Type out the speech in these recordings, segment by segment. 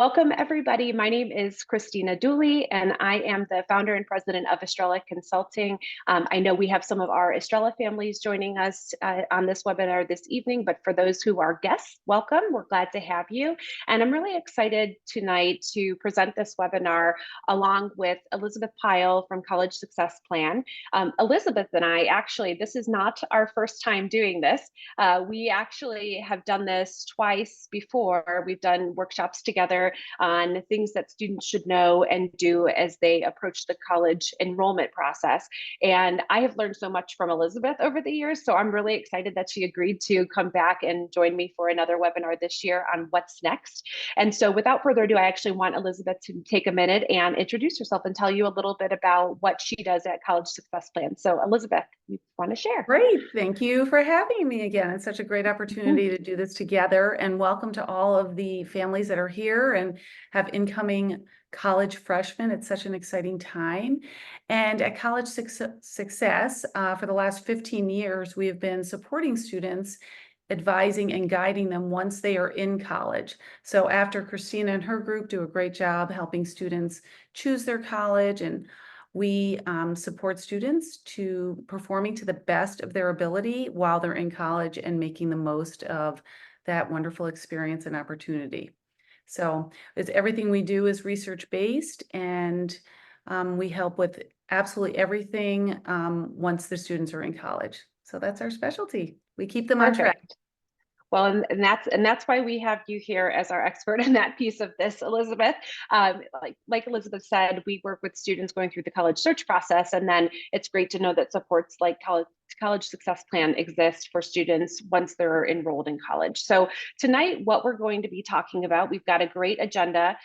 Welcome, everybody. My name is Kristina Dooley, and I am the founder and president of Estrela Consulting. I know we have some of our Estrela families joining us on this webinar this evening, but for those who are guests, welcome. We're glad to have you. And I'm really excited tonight to present this webinar along with Elizabeth Pyle from College Success Plan. Elizabeth and I, actually, this is not our first time doing this. We actually have done this twice before. We've done workshops together on things that students should know and do as they approach the college enrollment process. And I have learned so much from Elizabeth over the years, so I'm really excited that she agreed to come back and join me for another webinar this year on what's next. And so without further ado, I actually want Elizabeth to take a minute and introduce herself and tell you a little bit about what she does at College Success Plan. So Elizabeth, you want to share? Great. Thank you for having me again. It's such a great opportunity to do this together, and welcome to all of the families that are here and have incoming college freshmen. It's such an exciting time. And at College Success, for the last 15 years, we have been supporting students, advising and guiding them once they are in college. So after Kristina and her group do a great job helping students choose their college, and we support students to performing to the best of their ability while they're in college and making the most of that wonderful experience and opportunity. So everything we do is research-based, and we help with absolutely everything once the students are in college. So that's our specialty. We keep them on track. Well, and that's why we have you here as our expert in that piece of this, Elizabeth. Like Elizabeth said, we work with students going through the college search process, and then it's great to know that supports like College Success Plan exists for students once they're enrolled in college. So tonight, what we're going to be talking about, we've got a great agenda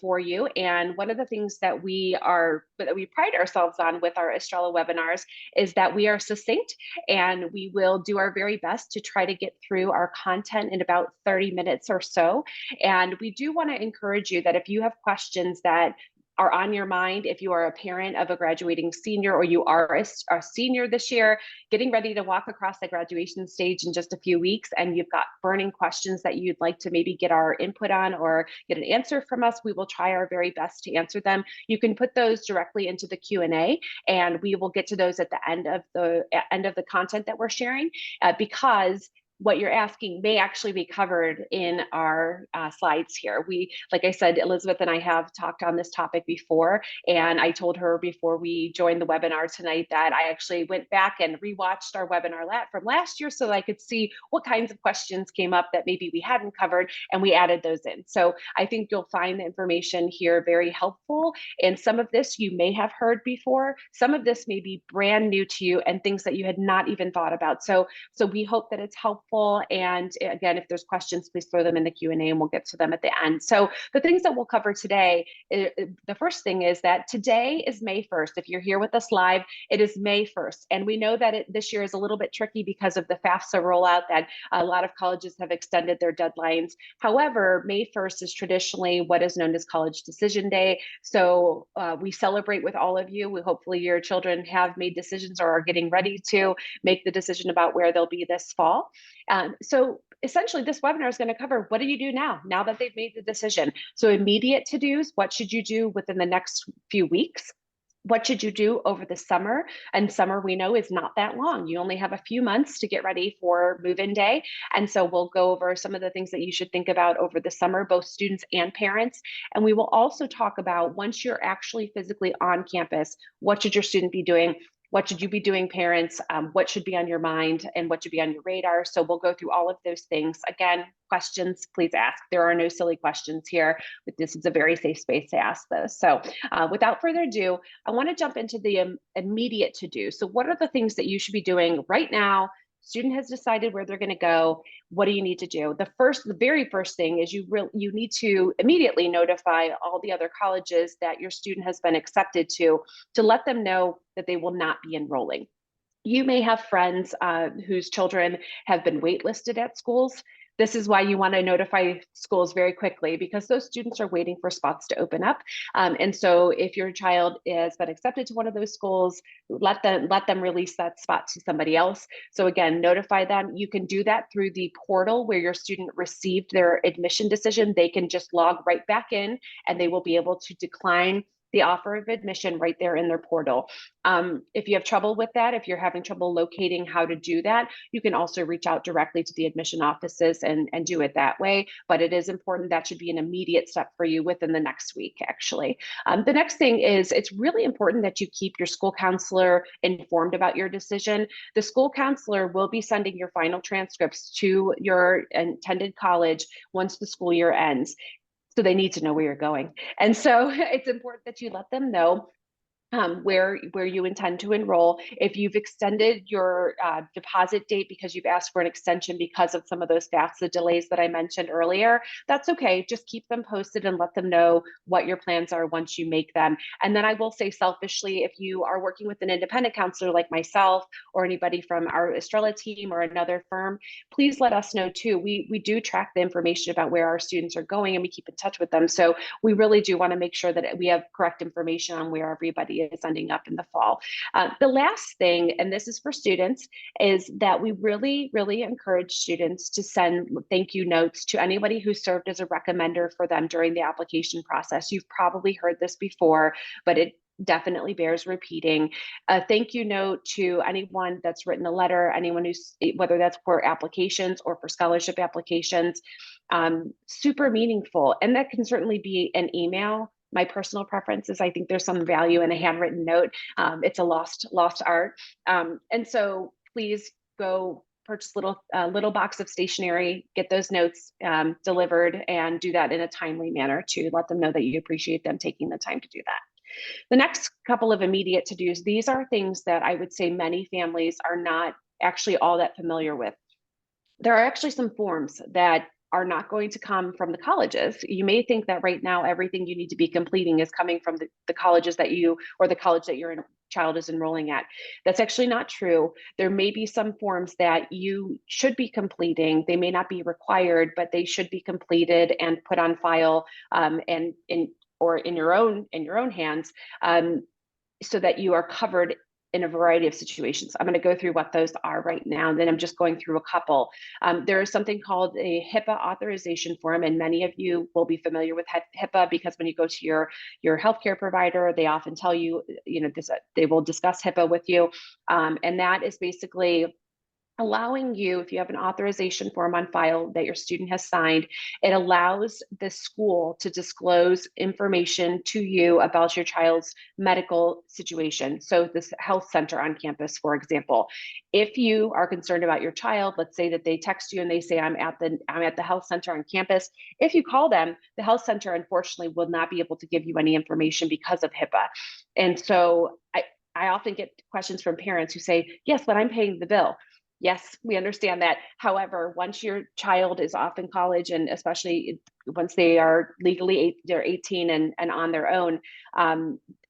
for you. And one of the things that we pride ourselves on with our Estrela webinars is that we are succinct, and we will do our very best to try to get through our content in about 30 minutes or so. And we do want to encourage you that if you have questions that are on your mind, if you are a parent of a graduating senior, or you are a senior this year, getting ready to walk across the graduation stage in just a few weeks, and you've got burning questions that you'd like to maybe get our input on or get an answer from us, we will try our very best to answer them. You can put those directly into the Q&A, and we will get to those at the end of the content that we're sharing, because what you're asking may actually be covered in our slides here. Like I said, Elizabeth and I have talked on this topic before, and I told her before we joined the webinar tonight that I actually went back and rewatched our webinar from last year so that I could see what kinds of questions came up that maybe we hadn't covered, and we added those in. So I think you'll find the information here very helpful, and some of this you may have heard before, some of this may be brand new to you and things that you had not even thought about. So we hope that it's helpful. And again, if there's questions, please throw them in the Q&A and we'll get to them at the end. So the things that we'll cover today, the first thing is that today is May 1st. If you're here with us live, it is May 1st. And we know that this year is a little bit tricky because of the FAFSA rollout, that a lot of colleges have extended their deadlines. However, May 1st is traditionally what is known as College Decision Day. So we celebrate with all of you. Hopefully your children have made decisions or are getting ready to make the decision about where they'll be this fall. So essentially, this webinar is going to cover what do you do now that they've made the decision. So immediate to-dos, what should you do within the next few weeks? What should you do over the summer? And summer, we know, is not that long. You only have a few months to get ready for move-in day. And so we'll go over some of the things that you should think about over the summer, both students and parents. And we will also talk about, once you're actually physically on campus, what should your student be doing? What should you be doing, parents? What should be on your mind and what should be on your radar? So we'll go through all of those things. Again, questions, please ask. There are no silly questions here, but this is a very safe space to ask those. So without further ado, I want to jump into the immediate to-do. So what are the things that you should be doing right now? Student has decided where they're going to go. What do you need to do? The very first thing is you need to immediately notify all the other colleges that your student has been accepted to let them know that they will not be enrolling. You may have friends whose children have been waitlisted at schools. This is why you want to notify schools very quickly, because those students are waiting for spots to open up. And so if your child has been accepted to one of those schools, let them release that spot to somebody else. So again, notify them. You can do that through the portal where your student received their admission decision. They can just log right back in and they will be able to decline the offer of admission right there in their portal. If you have trouble with that, if you're having trouble locating how to do that, you can also reach out directly to the admission offices and do it that way. But it is important, that should be an immediate step for you within the next week, actually. The next thing is, it's really important that you keep your school counselor informed about your decision. The school counselor will be sending your final transcripts to your intended college once the school year ends. So they need to know where you're going. And so it's important that you let them know where you intend to enroll. If you've extended your deposit date because you've asked for an extension because of some of those FAFSA delays that I mentioned earlier, that's okay. Just keep them posted and let them know what your plans are once you make them. And then I will say, selfishly, if you are working with an independent counselor like myself or anybody from our Estrela team or another firm, please let us know too. We do track the information about where our students are going and we keep in touch with them. So we really do want to make sure that we have correct information on where everybody is ending up in the fall. The last thing, and this is for students, is that we really, really encourage students to send thank you notes to anybody who served as a recommender for them during the application process. You've probably heard this before, but it definitely bears repeating. A thank you note to anyone that's written a letter, anyone who's, whether that's for applications or for scholarship applications, super meaningful. And that can certainly be an email. My personal preference is, I think there's some value in a handwritten note. It's a lost art. And so please go purchase a little box of stationery, get those notes delivered, and do that in a timely manner to let them know that you appreciate them taking the time to do that. The next couple of immediate to-dos, these are things that I would say many families are not actually all that familiar with. There are actually some forms that are not going to come from the colleges. You may think that right now everything you need to be completing is coming from the colleges that you, or the college that your child is enrolling at. That's actually not true. There may be some forms that you should be completing. They may not be required, but they should be completed and put on file or in your own hands, so that you are covered in a variety of situations. I'm going to go through what those are right now, and then I'm just going through a couple. There is something called a HIPAA authorization form, and many of you will be familiar with HIPAA because when you go to your healthcare provider, they often tell you, they will discuss HIPAA with you, and that is basically allowing you, if you have an authorization form on file that your student has signed, it allows the school to disclose information to you about your child's medical situation. So this health center on campus, for example, if you are concerned about your child, let's say that they text you and they say, I'm at the health center on campus. If you call them, the health center unfortunately will not be able to give you any information because of HIPAA. And so I often get questions from parents who say, yes, but I'm paying the bill. Yes, we understand that. However, once your child is off in college, and especially once they are legally they're 18 and on their own,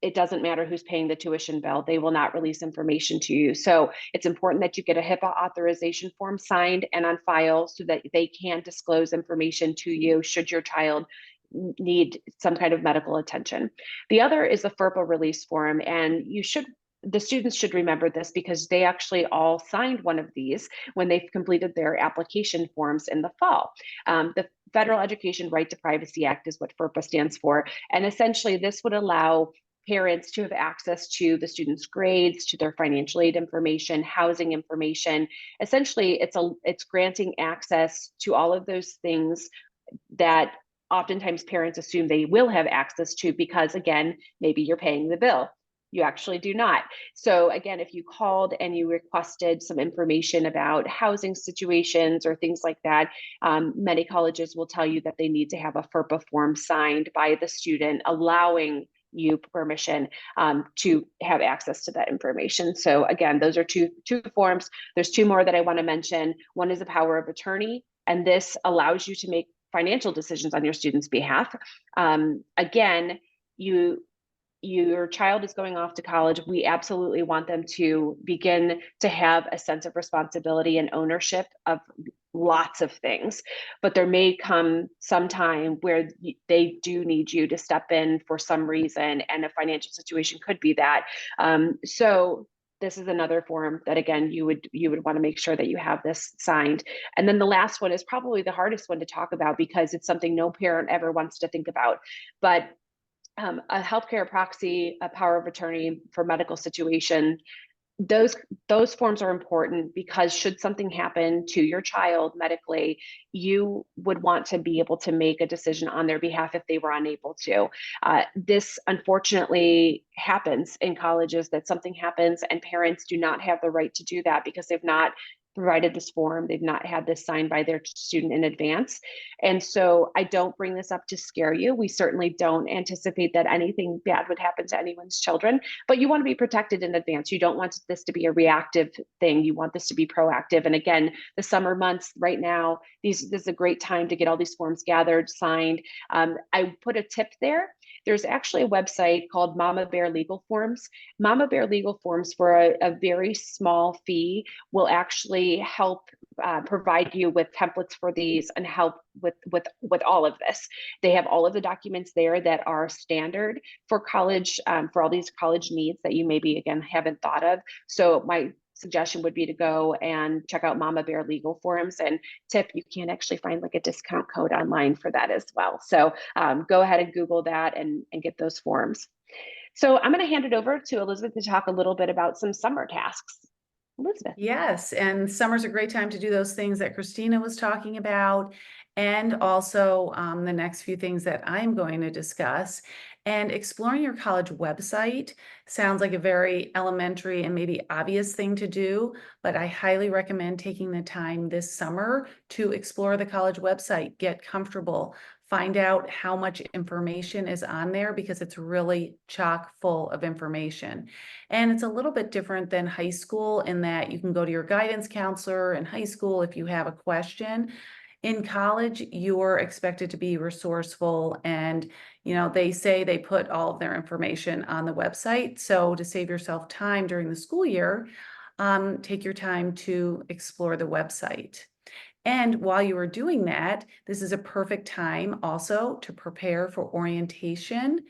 it doesn't matter who's paying the tuition bill. They will not release information to you. So it's important that you get a HIPAA authorization form signed and on file so that they can disclose information to you should your child need some kind of medical attention. The other is the FERPA release form, and the students should remember this because they actually all signed one of these when they've completed their application forms in the fall. The Federal Education Right to Privacy Act is what FERPA stands for. And essentially this would allow parents to have access to the students' grades, to their financial aid information, housing information. Essentially, it's granting access to all of those things that oftentimes parents assume they will have access to because, again, maybe you're paying the bill. You actually do not. So again, if you called and you requested some information about housing situations or things like that, many colleges will tell you that they need to have a FERPA form signed by the student allowing you permission to have access to that information. So again, those are two forms. There's two more that I want to mention. One is a power of attorney, and this allows you to make financial decisions on your student's behalf. Again, your child is going off to college. We absolutely want them to begin to have a sense of responsibility and ownership of lots of things, but there may come some time where they do need you to step in for some reason, and a financial situation could be that. So this is another form that, again, you would want to make sure that you have this signed. And then the last one is probably the hardest one to talk about, because it's something no parent ever wants to think about. But a healthcare proxy, a power of attorney for medical situation, those forms are important, because should something happen to your child medically, you would want to be able to make a decision on their behalf if they were unable to. This unfortunately happens in colleges, that something happens and parents do not have the right to do that because they've not provided this form, they've not had this signed by their student in advance. And so I don't bring this up to scare you. We certainly don't anticipate that anything bad would happen to anyone's children, but you want to be protected in advance. You don't want this to be a reactive thing. You want this to be proactive. And again, the summer months right now, this is a great time to get all these forms gathered, signed. I put a tip there. There's actually a website called Mama Bear Legal Forms. Mama Bear Legal Forms, for a very small fee, will actually help provide you with templates for these and help with all of this. They have all of the documents there that are standard for college, for all these college needs that you maybe, again, haven't thought of. So my suggestion would be to go and check out Mama Bear Legal Forms. And tip, you can actually find like a discount code online for that as well. So go ahead and Google that and get those forms. So I'm going to hand it over to Elizabeth to talk a little bit about some summer tasks. Elizabeth. Yes, and summer's a great time to do those things that Kristina was talking about, and also the next few things that I'm going to discuss. And exploring your college website sounds like a very elementary and maybe obvious thing to do, but I highly recommend taking the time this summer to explore the college website, get comfortable, find out how much information is on there, because it's really chock full of information. And it's a little bit different than high school in that you can go to your guidance counselor in high school if you have a question. In college, you're expected to be resourceful, and they say they put all of their information on the website. So to save yourself time during the school year, take your time to explore the website. And while you are doing that, this is a perfect time also to prepare for orientation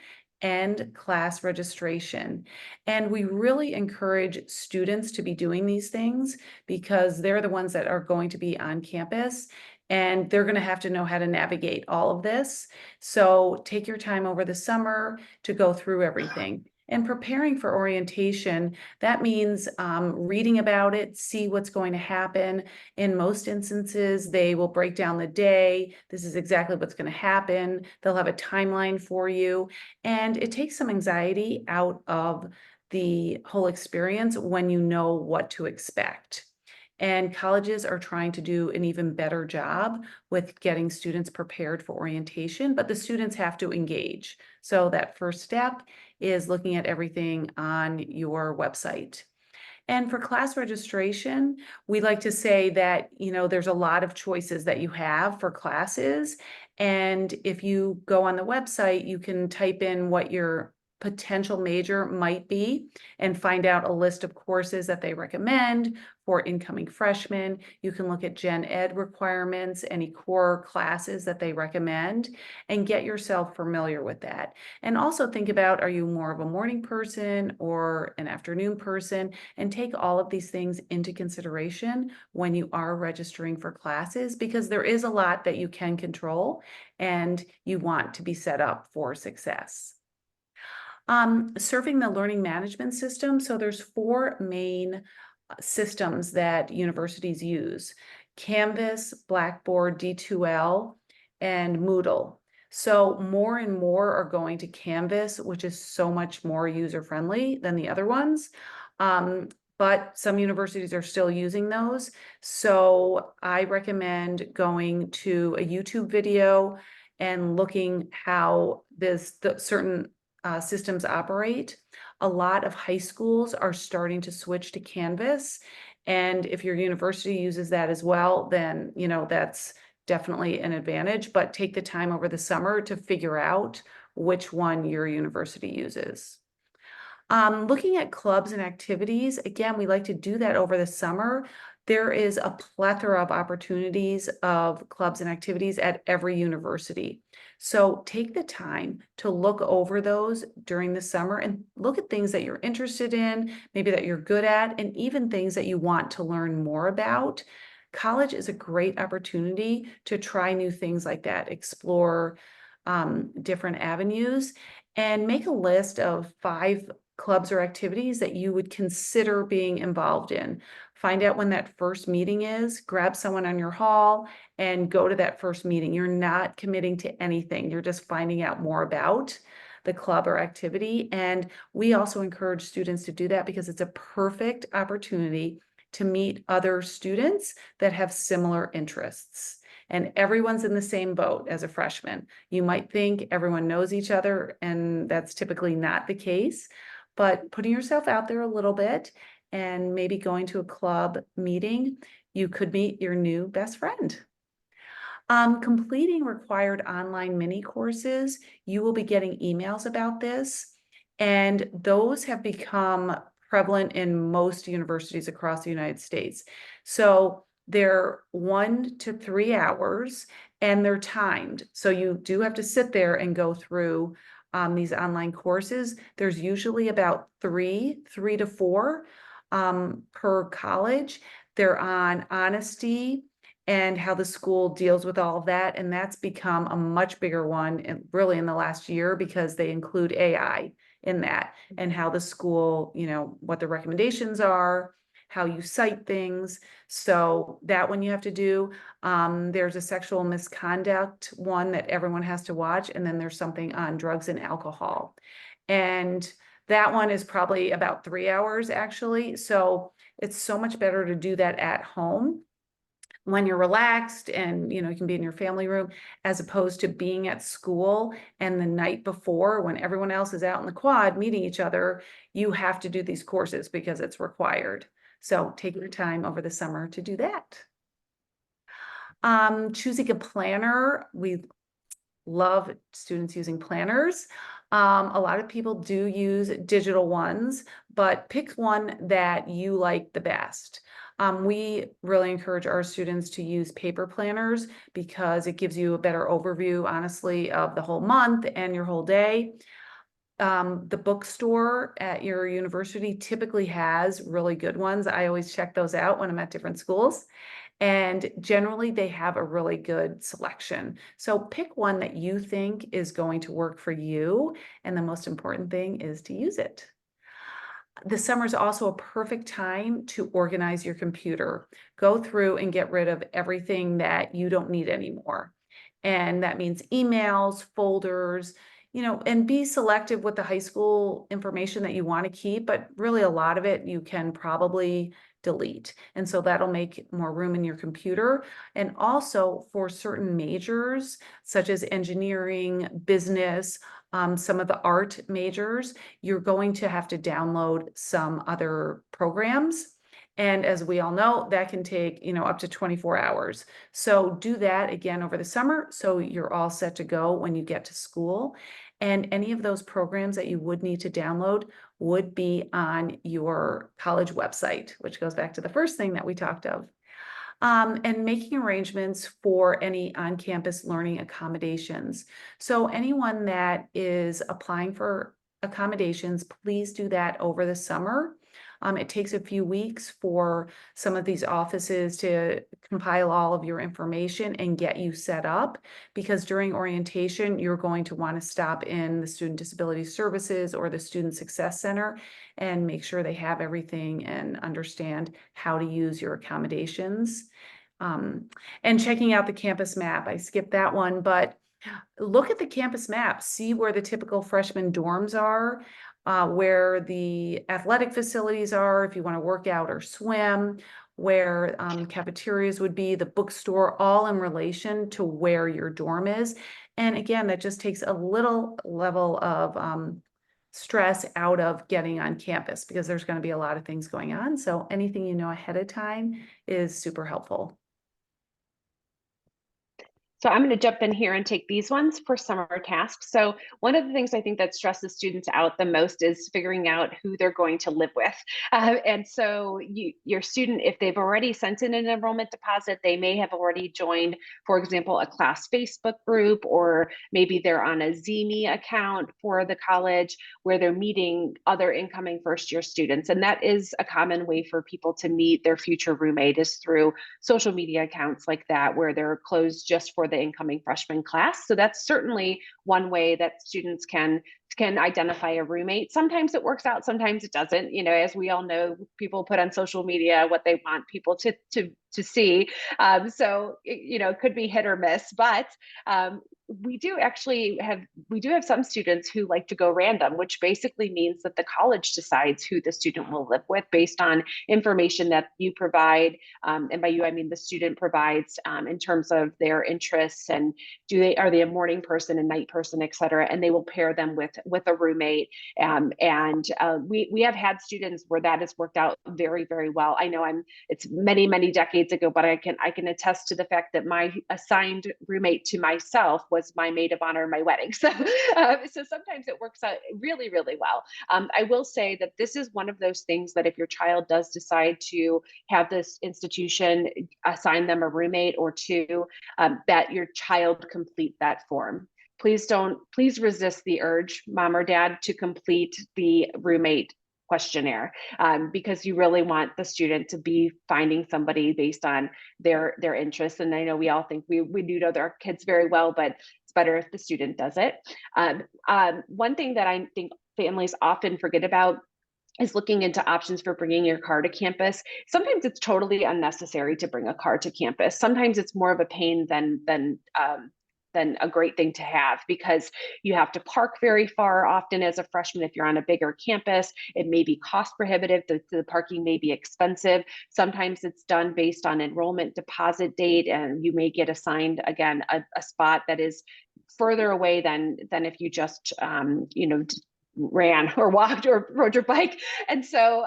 and class registration. And we really encourage students to be doing these things, because they're the ones that are going to be on campus, and they're going to have to know how to navigate all of this. So take your time over the summer to go through everything. And preparing for orientation, that means reading about it, see what's going to happen. In most instances, they will break down the day. This is exactly what's going to happen. They'll have a timeline for you. And it takes some anxiety out of the whole experience when you know what to expect. And colleges are trying to do an even better job with getting students prepared for orientation, but the students have to engage. So that first step is looking at everything on your website. And for class registration, we like to say that, there's a lot of choices that you have for classes. And if you go on the website, you can type in what your potential major might be and find out a list of courses that they recommend for incoming freshmen. You can look at gen ed requirements, any core classes that they recommend, and get yourself familiar with that. And also think about, are you more of a morning person or an afternoon person? And take all of these things into consideration when you are registering for classes, because there is a lot that you can control and you want to be set up for success. Serving the learning management system. So there's 4 main systems that universities use: Canvas, Blackboard, D2L, and Moodle. So more and more are going to Canvas, which is so much more user-friendly than the other ones. But some universities are still using those. So I recommend going to a YouTube video and looking how the certain systems operate. A lot of high schools are starting to switch to Canvas. And if your university uses that as well, then, that's definitely an advantage, but take the time over the summer to figure out which one your university uses. Looking at clubs and activities, again, we like to do that over the summer. There is a plethora of opportunities of clubs and activities at every university. So take the time to look over those during the summer and look at things that you're interested in, maybe that you're good at, and even things that you want to learn more about. College is a great opportunity to try new things like that, explore different avenues, and make a list of 5 clubs or activities that you would consider being involved in. Find out when that first meeting is, grab someone on your hall and go to that first meeting. You're not committing to anything. You're just finding out more about the club or activity. And we also encourage students to do that because it's a perfect opportunity to meet other students that have similar interests. And everyone's in the same boat as a freshman. You might think everyone knows each other, and that's typically not the case. But putting yourself out there a little bit and maybe going to a club meeting, you could meet your new best friend. Completing required online mini courses, you will be getting emails about this, and those have become prevalent in most universities across the United States. So they're 1 to 3 hours and they're timed. So you do have to sit there and go through these online courses. There's usually about three to four per college. They're on honesty and how the school deals with all of that. And that's become a much bigger one, and really in the last year, because they include AI in that, and how the school, what the recommendations are, how you cite things. So that one you have to do. There's a sexual misconduct one that everyone has to watch. And then there's something on drugs and alcohol. And that one is probably about 3 hours actually. So it's so much better to do that at home when you're relaxed and you can be in your family room, as opposed to being at school and the night before when everyone else is out in the quad meeting each other, you have to do these courses because it's required. So take your time over the summer to do that. Choosing a planner. We love students using planners. A lot of people do use digital ones, but pick one that you like the best. We really encourage our students to use paper planners because it gives you a better overview, honestly, of the whole month and your whole day. The bookstore at your university typically has really good ones. I always check those out when I'm at different schools. And generally, they have a really good selection. So pick one that you think is going to work for you. And the most important thing is to use it. The summer is also a perfect time to organize your computer. Go through and get rid of everything that you don't need anymore. And that means emails, folders, and be selective with the high school information that you want to keep, but really a lot of it you can probably delete. And so that'll make more room in your computer. And also for certain majors, such as engineering, business, some of the art majors, you're going to have to download some other programs. And as we all know, that can take, up to 24 hours. So do that again over the summer so you're all set to go when you get to school. And any of those programs that you would need to download would be on your college website, which goes back to the first thing that we talked of. And making arrangements for any on-campus learning accommodations. So anyone that is applying for accommodations, please do that over the summer. It takes a few weeks for some of these offices to compile all of your information and get you set up, because during orientation, you're going to want to stop in the Student Disability Services or the Student Success Center and make sure they have everything and understand how to use your accommodations. And checking out the campus map. I skipped that one, but look at the campus map, see where the typical freshman dorms are, where the athletic facilities are, if you want to work out or swim, where cafeterias would be, the bookstore, all in relation to where your dorm is. And again, that just takes a little level of stress out of getting on campus, because there's going to be a lot of things going on. So anything you know ahead of time is super helpful. So I'm going to jump in here and take these ones for summer tasks. So one of the things I think that stresses students out the most is figuring out who they're going to live with. And so your student, if they've already sent in an enrollment deposit, they may have already joined, for example, a class Facebook group, or maybe they're on a Zeme account for the college where they're meeting other incoming first year students. And that is a common way for people to meet their future roommate, is through social media accounts like that, where they're closed just for the incoming freshman class. So that's certainly one way that students can identify a roommate. Sometimes it works out, sometimes it doesn't. You know, as we all know, people put on social media what they want people to see. So it could be hit or miss, but we do have some students who like to go random, which basically means that the college decides who the student will live with based on information that you provide. And by you, I mean the student provides, in terms of their interests, and are they a morning person, a night person, et cetera, and they will pair them with a roommate. We have had students where that has worked out very, very well. I know it's many, many decades ago, but I can attest to the fact that my assigned roommate to myself was my maid of honor in my wedding. So sometimes it works out really, really well. I will say that this is one of those things that if your child does decide to have this institution assign them a roommate or two, that your child complete that form. Please resist the urge, mom or dad, to complete the roommate questionnaire, because you really want the student to be finding somebody based on their interests. And I know we all think we do know our kids very well, but it's better if the student does it. One thing that I think families often forget about is looking into options for bringing your car to campus. Sometimes it's totally unnecessary to bring a car to campus. Sometimes it's more of a pain than a great thing to have, because you have to park very far often as a freshman. If you're on a bigger campus, it may be cost prohibitive. The parking may be expensive. Sometimes it's done based on enrollment deposit date, and you may get assigned, again, a spot that is further away than if you just ran or walked or rode your bike. And so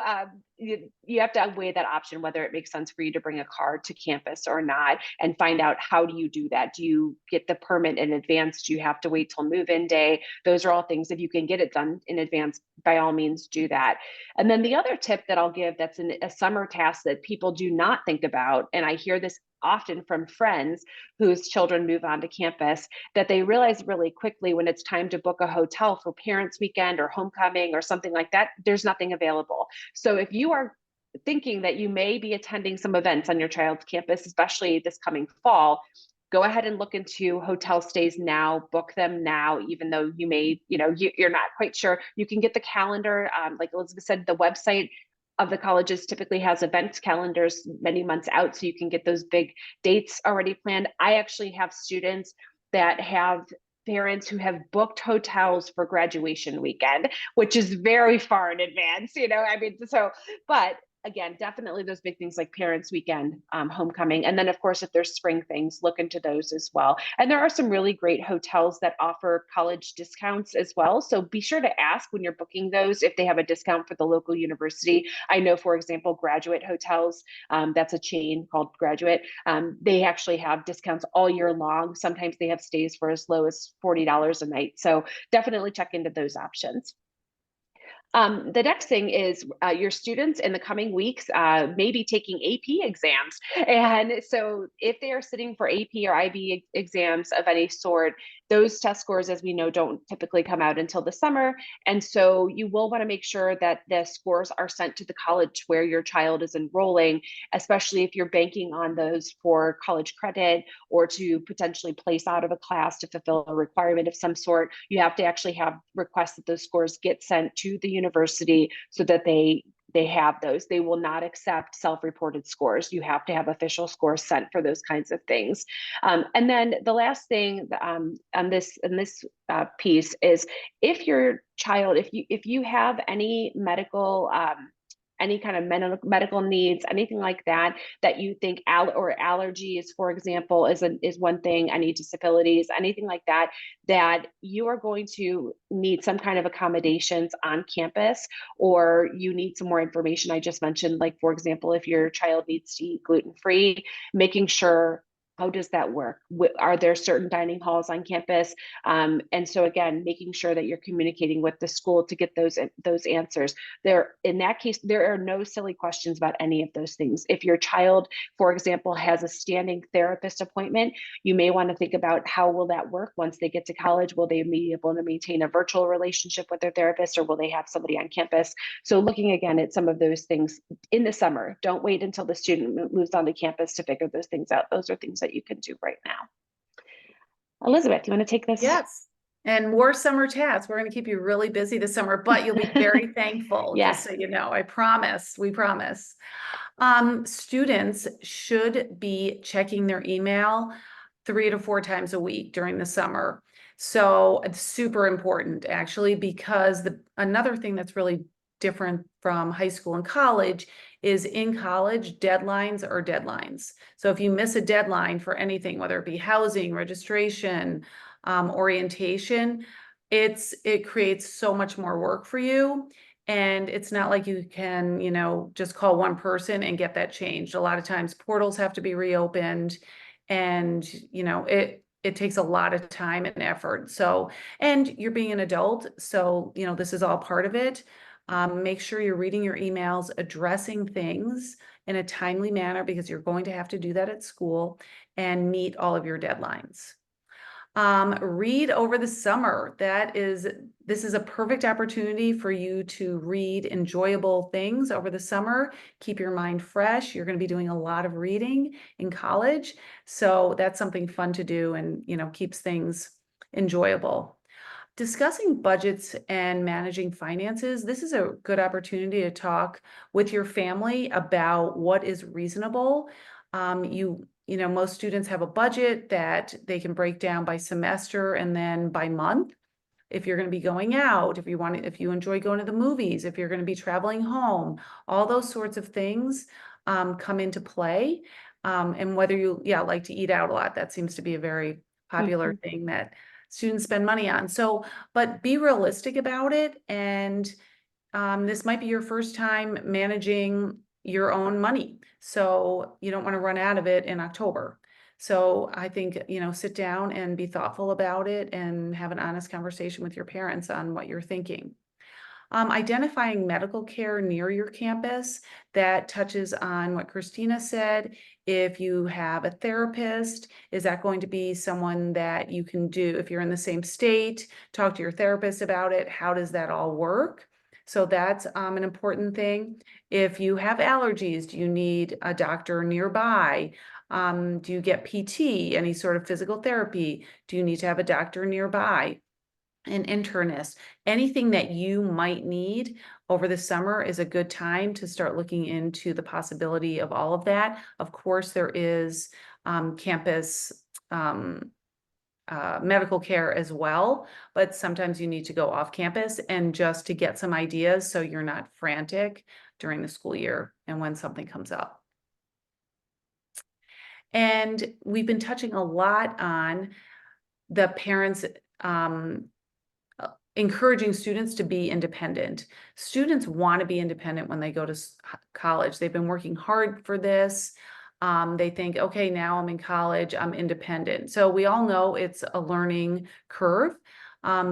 you have to weigh that option, whether it makes sense for you to bring a car to campus or not, and find out, how do you do that? Do you get the permit in advance? Do you have to wait till move-in day? Those are all things, if you can get it done in advance, by all means do that. And then the other tip that I'll give, that's a summer task that people do not think about, and I hear this often from friends whose children move onto campus, that they realize really quickly when it's time to book a hotel for parents' weekend or homecoming or something like that, there's nothing available. So if you are thinking that you may be attending some events on your child's campus, especially this coming fall, go ahead and look into hotel stays now, book them now, even though you may, you're not quite sure. You can get the calendar, like Elizabeth said, the website of the colleges typically has events calendars many months out, so you can get those big dates already planned. I actually have students that have parents who have booked hotels for graduation weekend, which is very far in advance, but again, definitely those big things like parents' weekend, homecoming. And then of course, if there's spring things, look into those as well. And there are some really great hotels that offer college discounts as well. So be sure to ask when you're booking those if they have a discount for the local university. I know, for example, Graduate Hotels, that's a chain called Graduate. They actually have discounts all year long. Sometimes they have stays for as low as $40 a night. So definitely check into those options. The next thing is your students in the coming weeks may be taking AP exams. And so if they are sitting for AP or IB exams of any sort, those test scores, as we know, don't typically come out until the summer. And so you will want to make sure that the scores are sent to the college where your child is enrolling, especially if you're banking on those for college credit or to potentially place out of a class to fulfill a requirement of some sort. You have to actually have requests that those scores get sent to the university so that they have those. They will not accept self-reported scores. You have to have official scores sent for those kinds of things. And then the last thing on this piece is, if your child, if you have any medical any kind of medical needs, anything like that, that you think or allergies, for example, is one thing, any disabilities, anything like that, that you are going to need some kind of accommodations on campus, or you need some more information. I just mentioned, like, for example, if your child needs to eat gluten-free, making sure how does that work? Are there certain dining halls on campus? And so again, making sure that you're communicating with the school to get those answers. In that case, there are no silly questions about any of those things. If your child, for example, has a standing therapist appointment, you may want to think about how will that work once they get to college. Will they be able to maintain a virtual relationship with their therapist, or will they have somebody on campus? So looking again at some of those things in the summer. Don't wait until the student moves onto campus to figure those things out. Those are things that you can do right now. Elizabeth, do you want to take this? Yes. And more summer chats. We're going to keep you really busy this summer, but you'll be very thankful, Yes. just so you know. I promise. We promise. Students should be checking their email 3 to 4 times a week during the summer. So it's super important, actually, because another thing that's really different from high school and college is in college, deadlines are deadlines. So if you miss a deadline for anything, whether it be housing, registration, orientation, it creates so much more work for you. And it's not like you can, just call one person and get that changed. A lot of times portals have to be reopened, and, it takes a lot of time and effort. So, and you're being an adult, so, this is all part of it. Make sure you're reading your emails, addressing things in a timely manner, because you're going to have to do that at school, and meet all of your deadlines. Read over the summer. This is a perfect opportunity for you to read enjoyable things over the summer. Keep your mind fresh. You're going to be doing a lot of reading in college. So that's something fun to do, and, keeps things enjoyable. Discussing budgets and managing finances. This is a good opportunity to talk with your family about what is reasonable. Most students have a budget that they can break down by semester and then by month. If you're going to be going out, if you enjoy going to the movies, if you're going to be traveling home, all those sorts of things come into play. And whether you, like to eat out a lot, that seems to be a very popular thing that students spend money on. So, but be realistic about it. And this might be your first time managing your own money. So you don't want to run out of it in October. So I think, sit down and be thoughtful about it, and have an honest conversation with your parents on what you're thinking. Identifying medical care near your campus, that touches on what Kristina said. If you have a therapist, is that going to be someone that you can do? If you're in the same state, talk to your therapist about it. How does that all work? So that's an important thing. If you have allergies, do you need a doctor nearby? Do you get PT, any sort of physical therapy? Do you need to have a doctor nearby? An internist? Anything that you might need over the summer is a good time to start looking into the possibility of all of that. Of course, there is campus medical care as well, but sometimes you need to go off campus, and just to get some ideas so you're not frantic during the school year and when something comes up. And we've been touching a lot on the parents encouraging students to be independent. Students want to be independent when they go to college. They've been working hard for this. They think, okay, now I'm in college, I'm independent. So we all know it's a learning curve,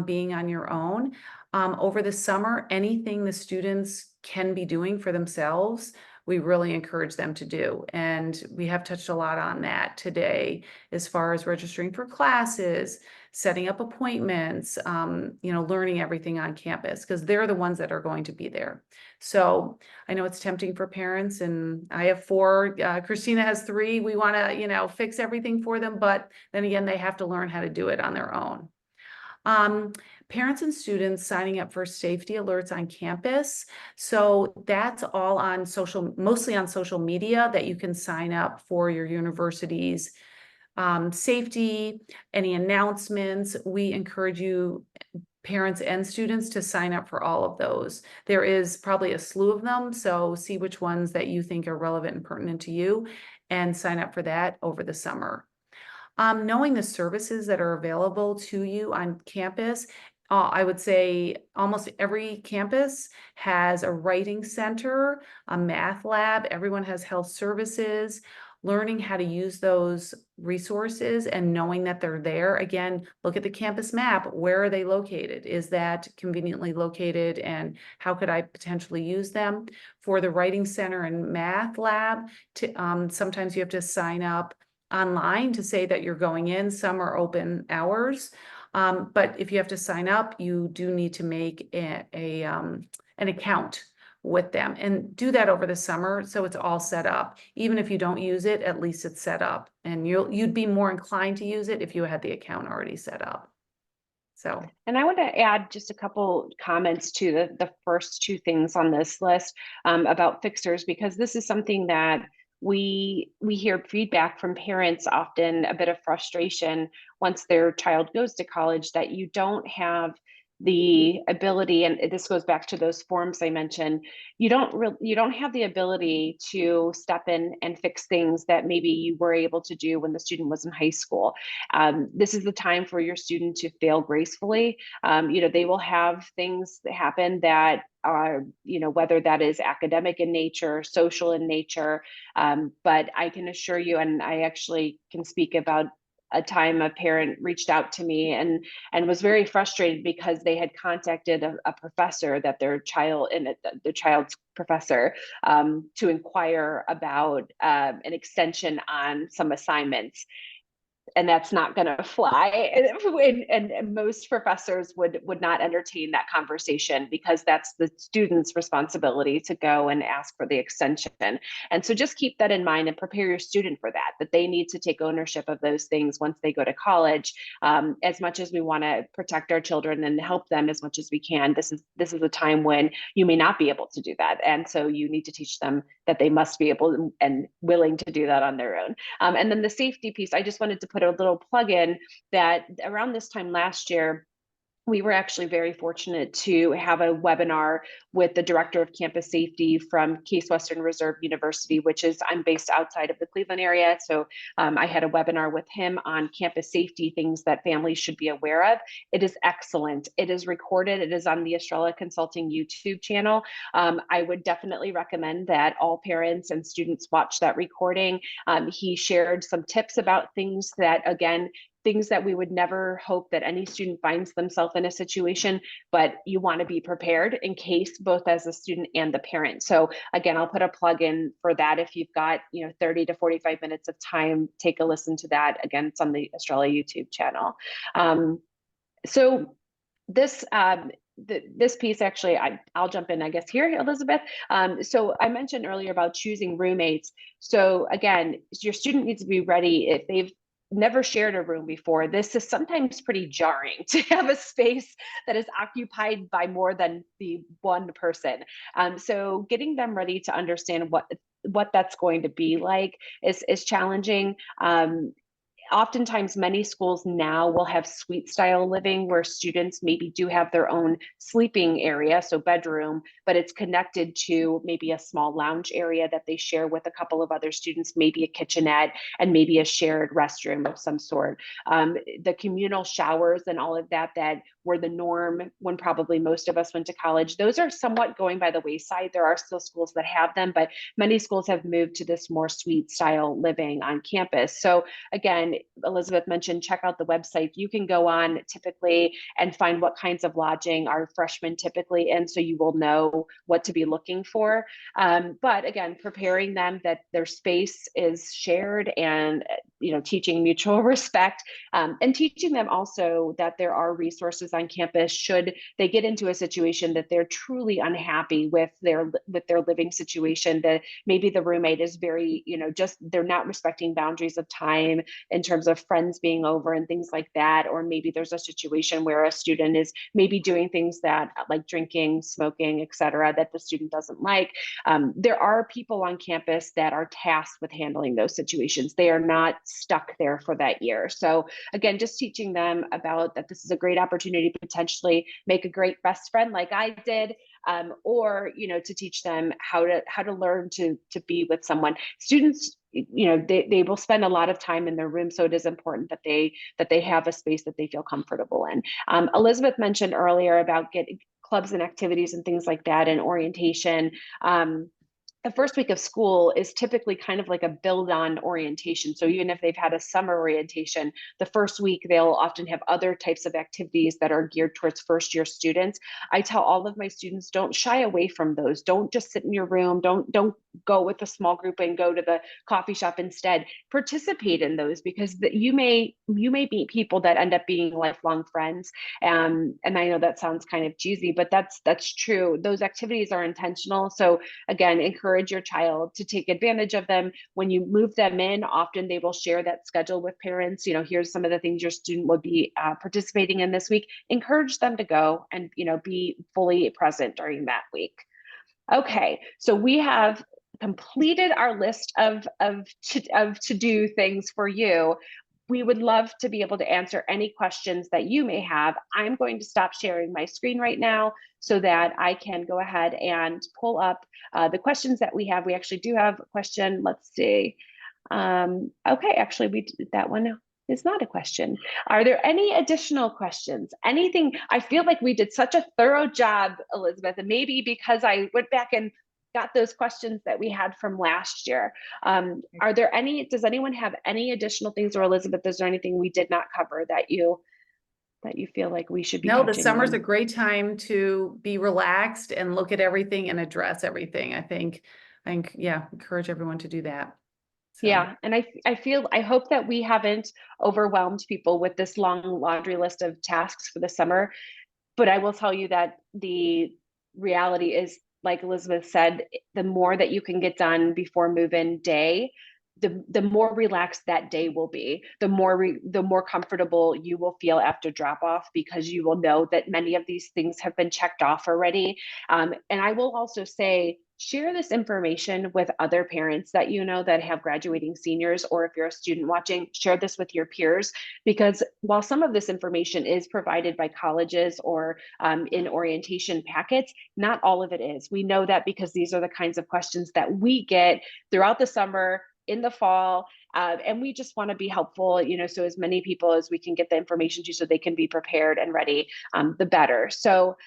being on your own. Over the summer, anything the students can be doing for themselves, we really encourage them to do. And we have touched a lot on that today, as far as registering for classes, setting up appointments, learning everything on campus, because they're the ones that are going to be there. So I know it's tempting for parents, and I have 4, Kristina has 3. We want to, fix everything for them, but then again, they have to learn how to do it on their own. Parents and students signing up for safety alerts on campus. So that's all on mostly on social media, that you can sign up for your university's safety, any announcements. We encourage you, parents and students, to sign up for all of those. There is probably a slew of them, so see which ones that you think are relevant and pertinent to you, and sign up for that over the summer. Knowing the services that are available to you on campus. I would say almost every campus has a writing center, a math lab. Everyone has health services. Learning how to use those resources and knowing that they're there. Again, look at the campus map. Where are they located? Is that conveniently located? And how could I potentially use them? For the writing center and math lab, sometimes you have to sign up online to say that you're going in. Some are open hours. But if you have to sign up, you do need to make an account with them, and do that over the summer so it's all set up. Even if you don't use it, at least it's set up, and you'd be more inclined to use it if you had the account already set up. So, and I want to add just a couple comments to the first two things on this list about fixers, because this is something that we hear feedback from parents, often a bit of frustration once their child goes to college, that you don't have the ability, and this goes back to those forms I mentioned, you don't have the ability to step in and fix things that maybe you were able to do when the student was in high school. This is the time for your student to fail gracefully. They will have things that happen that are, whether that is academic in nature, social in nature, but I can assure you, and I actually can speak about a time a parent reached out to me and was very frustrated because they had contacted a professor that their child's professor to inquire about an extension on some assignments. And that's not going to fly. And most professors would not entertain that conversation, because that's the student's responsibility to go and ask for the extension. And so just keep that in mind and prepare your student for that they need to take ownership of those things once they go to college. As much as we want to protect our children and help them as much as we can, this is a time when you may not be able to do that. And so you need to teach them that they must be able and willing to do that on their own. And then the safety piece, I just wanted to put a little plug in that around this time last year, we were actually very fortunate to have a webinar with the director of campus safety from Case Western Reserve University, I'm based outside of the Cleveland area. So I had a webinar with him on campus safety, things that families should be aware of. It is excellent. It is recorded. It is on the Estrela Consulting YouTube channel. I would definitely recommend that all parents and students watch that recording. He shared some tips about things that, again, things that we would never hope that any student finds themselves in a situation, but you want to be prepared in case, both as a student and the parent. So again, I'll put a plug in for that. If you've got 30 to 45 minutes of time, take a listen to that. Again, it's on the Estrela YouTube channel. So this this piece, actually, I'll jump in, I guess, here, Elizabeth. So I mentioned earlier about choosing roommates. So again, your student needs to be ready if they've never shared a room before. This is sometimes pretty jarring to have a space that is occupied by more than the one person. So getting them ready to understand what that's going to be like is challenging. Oftentimes, many schools now will have suite style living where students maybe do have their own sleeping area, so bedroom, but it's connected to maybe a small lounge area that they share with a couple of other students, maybe a kitchenette, and maybe a shared restroom of some sort. The communal showers and all of that were the norm when probably most of us went to college, those are somewhat going by the wayside. There are still schools that have them, but many schools have moved to this more suite style living on campus. So again, Elizabeth mentioned, check out the website. You can go on typically and find what kinds of lodging are freshmen typically in, so you will know what to be looking for. But again, preparing them that their space is shared and teaching mutual respect, and teaching them also that there are resources on campus should they get into a situation that they're truly unhappy with their living situation, that maybe the roommate is very, just they're not respecting boundaries of time in terms of friends being over and things like that. Or maybe there's a situation where a student is maybe doing things that like drinking, smoking, etc., that the student doesn't like. There are people on campus that are tasked with handling those situations. They are not stuck there for that year. So again, just teaching them about that this is a great opportunity to potentially make a great best friend like I did, or to teach them how to learn to be with someone. Students, they will spend a lot of time in their room, so it is important that they have a space that they feel comfortable in. Elizabeth mentioned earlier about getting clubs and activities and things like that, and orientation. the first week of school is typically kind of like a build on orientation. So even if they've had a summer orientation, the first week they'll often have other types of activities that are geared towards first year students. I tell all of my students, don't shy away from those. Don't just sit in your room. Don't go with a small group and go to the coffee shop instead. Participate in those, because you may meet people that end up being lifelong friends. And I know that sounds kind of cheesy, but that's true. Those activities are intentional. So again, encourage your child to take advantage of them. When you move them in, often they will share that schedule with parents. Here's some of the things your student will be participating in this week. Encourage them to go and be fully present during that week. Okay, so we have completed our list of to-do things for you. We would love to be able to answer any questions that you may have. I'm going to stop sharing my screen right now so that I can go ahead and pull up the questions that we have. We actually do have a question. Let's see. Okay, actually, that one is not a question. Are there any additional questions? Anything? I feel like we did such a thorough job, Elizabeth, and maybe because I went back and got those questions that we had from last year. Are there any, does anyone have any additional things, or Elizabeth, is there anything we did not cover that you feel like we should be No, the touching summer's on? a great time to be relaxed and look at everything and address everything. I think, yeah, encourage everyone to do that. So. Yeah, and I hope that we haven't overwhelmed people with this long laundry list of tasks for the summer. But I will tell you that the reality is, like Elizabeth said, the more that you can get done before move-in day, the more relaxed that day will be, the more comfortable you will feel after drop off, because you will know that many of these things have been checked off already. And I will also say, share this information with other parents that that have graduating seniors, or if you're a student watching, share this with your peers, because while some of this information is provided by colleges or in orientation packets, not all of it is. We know that because these are the kinds of questions that we get throughout the summer, in the fall, and we just want to be helpful, so as many people as we can get the information to, so they can be prepared and ready, the better. So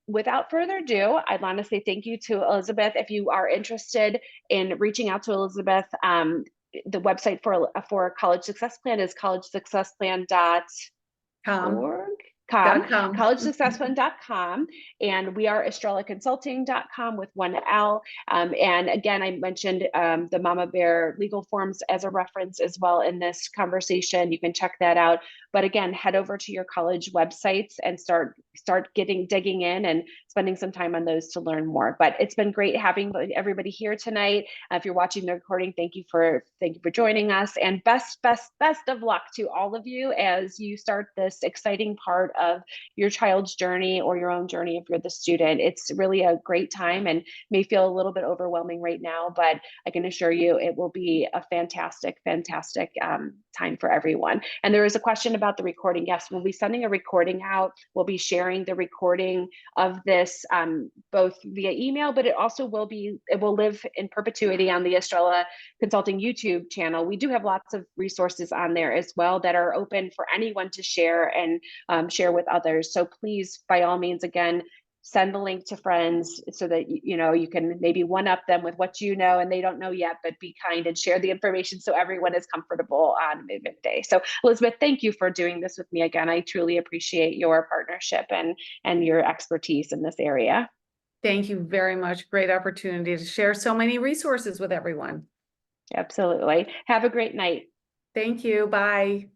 without further ado, I'd want to say thank you to Elizabeth. If you are interested in reaching out to Elizabeth, the website for College Success Plan is collegesuccessplan.org. collegesuccessplan.com, and we are estrelaconsulting.com with one L. And again, I mentioned the Mama Bear legal forms as a reference as well in this conversation. You can check that out. But again, head over to your college websites and start digging in and spending some time on those to learn more. But it's been great having everybody here tonight. If you're watching the recording, thank you for joining us, and best of luck to all of you as you start this exciting part of your child's journey, or your own journey if you're the student. It's really a great time and may feel a little bit overwhelming right now, but I can assure you it will be a fantastic time for everyone. And there is a question about the recording. Yes, we'll be sending a recording out. We'll be sharing the recording of this both via email, but it will live in perpetuity on the Estrela Consulting YouTube channel. We do have lots of resources on there as well that are open for anyone to share and share with others. So please, by all means, again, send the link to friends so that you can maybe one-up them with what and they don't know yet, but be kind and share the information so everyone is comfortable on move-in day. So Elizabeth, thank you for doing this with me again. I truly appreciate your partnership and your expertise in this area. Thank you very much. Great opportunity to share so many resources with everyone. Absolutely. Have a great night. Thank you. Bye.